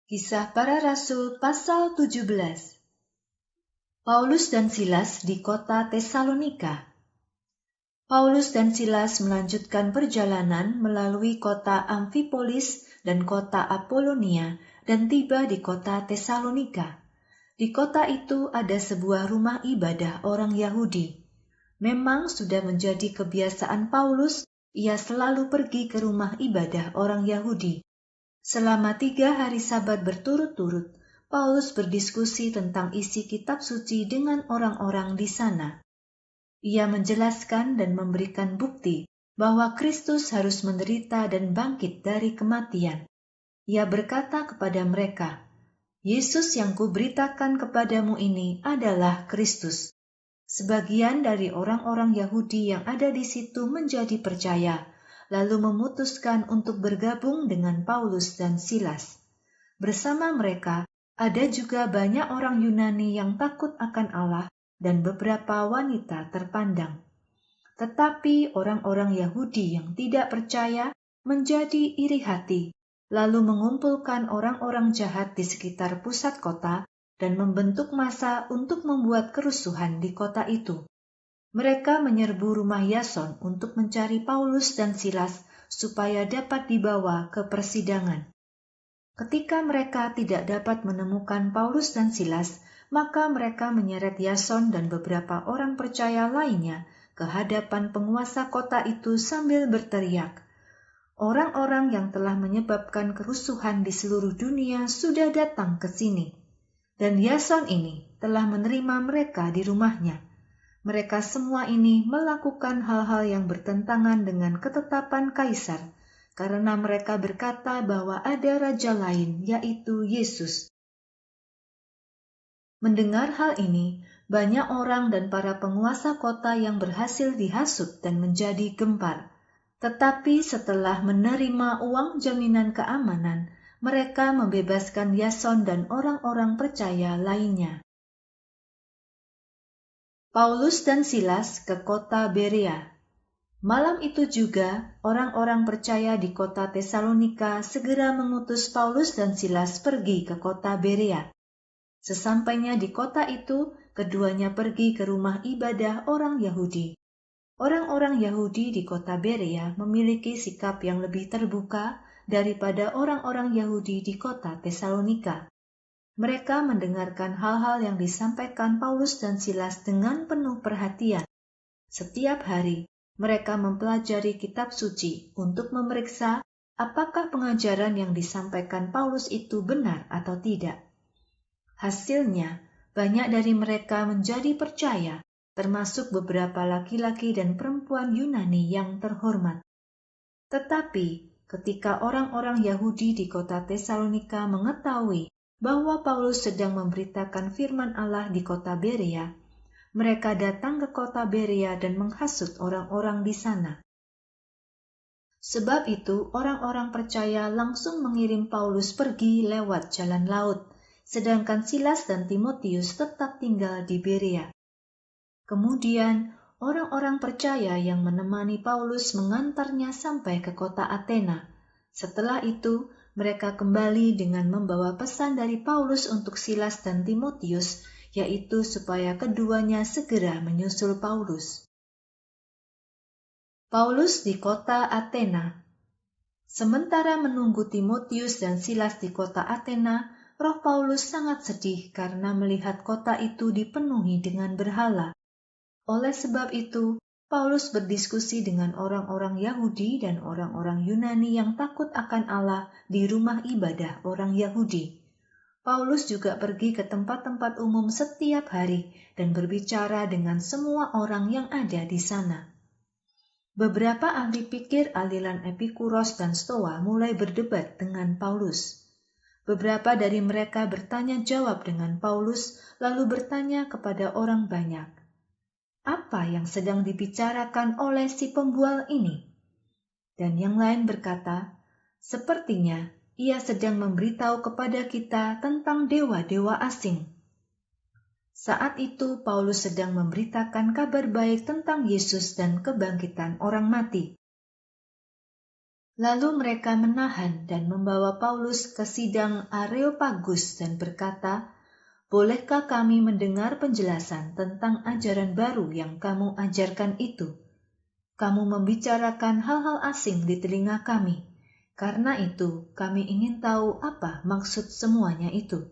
Kisah Para Rasul pasal 17. Paulus dan Silas di kota Tesalonika. Paulus dan Silas melanjutkan perjalanan melalui kota Amfipolis dan kota Apolonia dan tiba di kota Tesalonika. Di kota itu ada sebuah rumah ibadah orang Yahudi. Memang sudah menjadi kebiasaan Paulus, ia selalu pergi ke rumah ibadah orang Yahudi. Selama 3 hari Sabat berturut-turut, Paulus berdiskusi tentang isi kitab suci dengan orang-orang di sana. Ia menjelaskan dan memberikan bukti bahwa Kristus harus menderita dan bangkit dari kematian. Ia berkata kepada mereka, "Yesus yang kuberitakan kepadamu ini adalah Kristus." Sebagian dari orang-orang Yahudi yang ada di situ menjadi percaya, lalu memutuskan untuk bergabung dengan Paulus dan Silas. Bersama mereka, ada juga banyak orang Yunani yang takut akan Allah dan beberapa wanita terpandang. Tetapi orang-orang Yahudi yang tidak percaya menjadi iri hati, lalu mengumpulkan orang-orang jahat di sekitar pusat kota dan membentuk massa untuk membuat kerusuhan di kota itu. Mereka menyerbu rumah Yason untuk mencari Paulus dan Silas supaya dapat dibawa ke persidangan. Ketika mereka tidak dapat menemukan Paulus dan Silas, maka mereka menyeret Yason dan beberapa orang percaya lainnya ke hadapan penguasa kota itu sambil berteriak, "Orang-orang yang telah menyebabkan kerusuhan di seluruh dunia sudah datang ke sini. Dan Yason ini telah menerima mereka di rumahnya. Mereka semua ini melakukan hal-hal yang bertentangan dengan ketetapan Kaisar, karena mereka berkata bahwa ada raja lain, yaitu Yesus." Mendengar hal ini, banyak orang dan para penguasa kota yang berhasil dihasut dan menjadi gempar. Tetapi setelah menerima uang jaminan keamanan, mereka membebaskan Yason dan orang-orang percaya lainnya. Paulus dan Silas ke kota Berea. Malam itu juga, orang-orang percaya di kota Tesalonika segera mengutus Paulus dan Silas pergi ke kota Berea. Sesampainya di kota itu, keduanya pergi ke rumah ibadah orang Yahudi. Orang-orang Yahudi di kota Berea memiliki sikap yang lebih terbuka daripada orang-orang Yahudi di kota Tesalonika. Mereka mendengarkan hal-hal yang disampaikan Paulus dan Silas dengan penuh perhatian. Setiap hari, mereka mempelajari kitab suci untuk memeriksa apakah pengajaran yang disampaikan Paulus itu benar atau tidak. Hasilnya, banyak dari mereka menjadi percaya, termasuk beberapa laki-laki dan perempuan Yunani yang terhormat. Tetapi, ketika orang-orang Yahudi di kota Tesalonika mengetahui bahwa Paulus sedang memberitakan firman Allah di kota Berea, mereka datang ke kota Berea dan menghasut orang-orang di sana. Sebab itu, orang-orang percaya langsung mengirim Paulus pergi lewat jalan laut, sedangkan Silas dan Timotius tetap tinggal di Berea. Kemudian, orang-orang percaya yang menemani Paulus mengantarnya sampai ke kota Athena. Setelah itu, mereka kembali dengan membawa pesan dari Paulus untuk Silas dan Timotius, yaitu supaya keduanya segera menyusul Paulus. Paulus di kota Athena. Sementara menunggu Timotius dan Silas di kota Athena, roh Paulus sangat sedih karena melihat kota itu dipenuhi dengan berhala. Oleh sebab itu, Paulus berdiskusi dengan orang-orang Yahudi dan orang-orang Yunani yang takut akan Allah di rumah ibadah orang Yahudi. Paulus juga pergi ke tempat-tempat umum setiap hari dan berbicara dengan semua orang yang ada di sana. Beberapa ahli pikir aliran Epikuros dan Stoa mulai berdebat dengan Paulus. Beberapa dari mereka bertanya jawab dengan Paulus, lalu bertanya kepada orang banyak, "Apa yang sedang dibicarakan oleh si pembual ini?" Dan yang lain berkata, "Sepertinya ia sedang memberitahu kepada kita tentang dewa-dewa asing." Saat itu Paulus sedang memberitakan kabar baik tentang Yesus dan kebangkitan orang mati. Lalu mereka menahan dan membawa Paulus ke sidang Areopagus dan berkata, "Bolehkah kami mendengar penjelasan tentang ajaran baru yang kamu ajarkan itu? Kamu membicarakan hal-hal asing di telinga kami. Karena itu, kami ingin tahu apa maksud semuanya itu."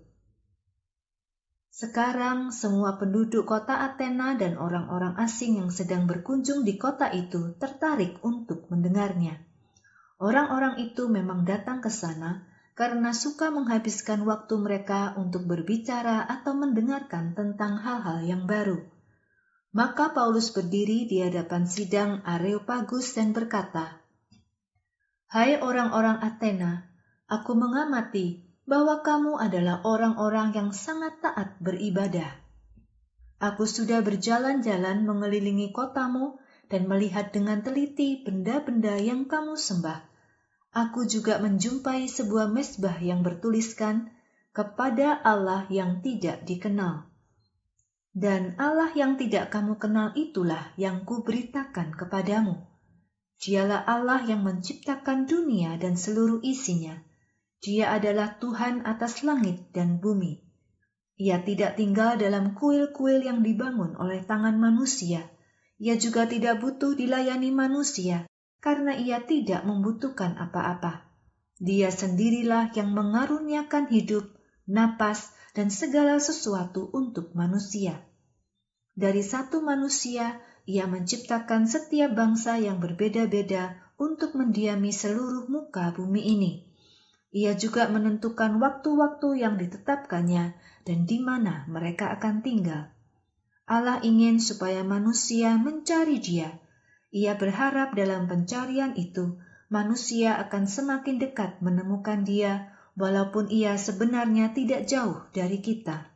Sekarang semua penduduk kota Athena dan orang-orang asing yang sedang berkunjung di kota itu tertarik untuk mendengarnya. Orang-orang itu memang datang ke sana karena suka menghabiskan waktu mereka untuk berbicara atau mendengarkan tentang hal-hal yang baru. Maka Paulus berdiri di hadapan sidang Areopagus dan berkata, "Hai orang-orang Athena, aku mengamati bahwa kamu adalah orang-orang yang sangat taat beribadah. Aku sudah berjalan-jalan mengelilingi kotamu dan melihat dengan teliti benda-benda yang kamu sembah. Aku juga menjumpai sebuah mezbah yang bertuliskan, 'Kepada Allah yang tidak dikenal.' Dan Allah yang tidak kamu kenal itulah yang kuberitakan kepadamu. Dialah Allah yang menciptakan dunia dan seluruh isinya. Dia adalah Tuhan atas langit dan bumi. Ia tidak tinggal dalam kuil-kuil yang dibangun oleh tangan manusia. Ia juga tidak butuh dilayani manusia, karena ia tidak membutuhkan apa-apa. Dia sendirilah yang mengaruniakan hidup, napas, dan segala sesuatu untuk manusia. Dari satu manusia, ia menciptakan setiap bangsa yang berbeda-beda untuk mendiami seluruh muka bumi ini. Ia juga menentukan waktu-waktu yang ditetapkannya dan di mana mereka akan tinggal. Allah ingin supaya manusia mencari Dia. Ia berharap dalam pencarian itu, manusia akan semakin dekat menemukan Dia, walaupun Ia sebenarnya tidak jauh dari kita.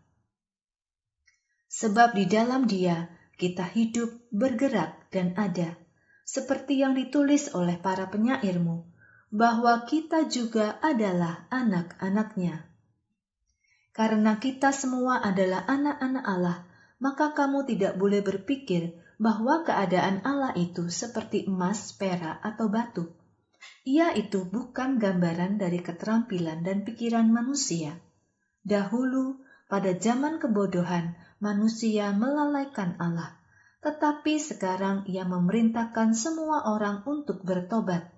Sebab di dalam Dia, kita hidup, bergerak, dan ada. Seperti yang ditulis oleh para penyairmu, bahwa kita juga adalah anak-anaknya. Karena kita semua adalah anak-anak Allah, maka kamu tidak boleh berpikir bahwa keadaan Allah itu seperti emas, perak, atau batu. Ia itu bukan gambaran dari keterampilan dan pikiran manusia. Dahulu, pada zaman kebodohan, manusia melalaikan Allah, tetapi sekarang Ia memerintahkan semua orang untuk bertobat.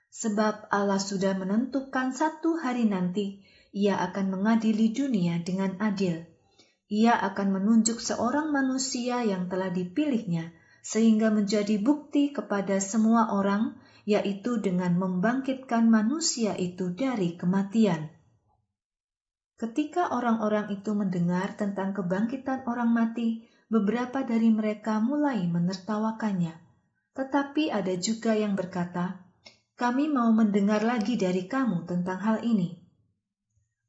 Sebab Allah sudah menentukan satu hari nanti, Ia akan mengadili dunia dengan adil. Ia akan menunjuk seorang manusia yang telah dipilihnya, sehingga menjadi bukti kepada semua orang, yaitu dengan membangkitkan manusia itu dari kematian. Ketika orang-orang itu mendengar tentang kebangkitan orang mati, beberapa dari mereka mulai menertawakannya. Tetapi ada juga yang berkata, "Kami mau mendengar lagi dari kamu tentang hal ini."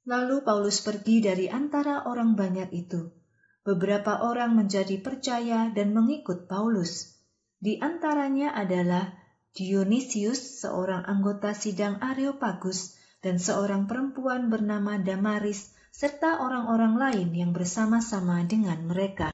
Lalu Paulus pergi dari antara orang banyak itu. Beberapa orang menjadi percaya dan mengikut Paulus. Di antaranya adalah Dionysius, seorang anggota sidang Areopagus, dan seorang perempuan bernama Damaris, serta orang-orang lain yang bersama-sama dengan mereka.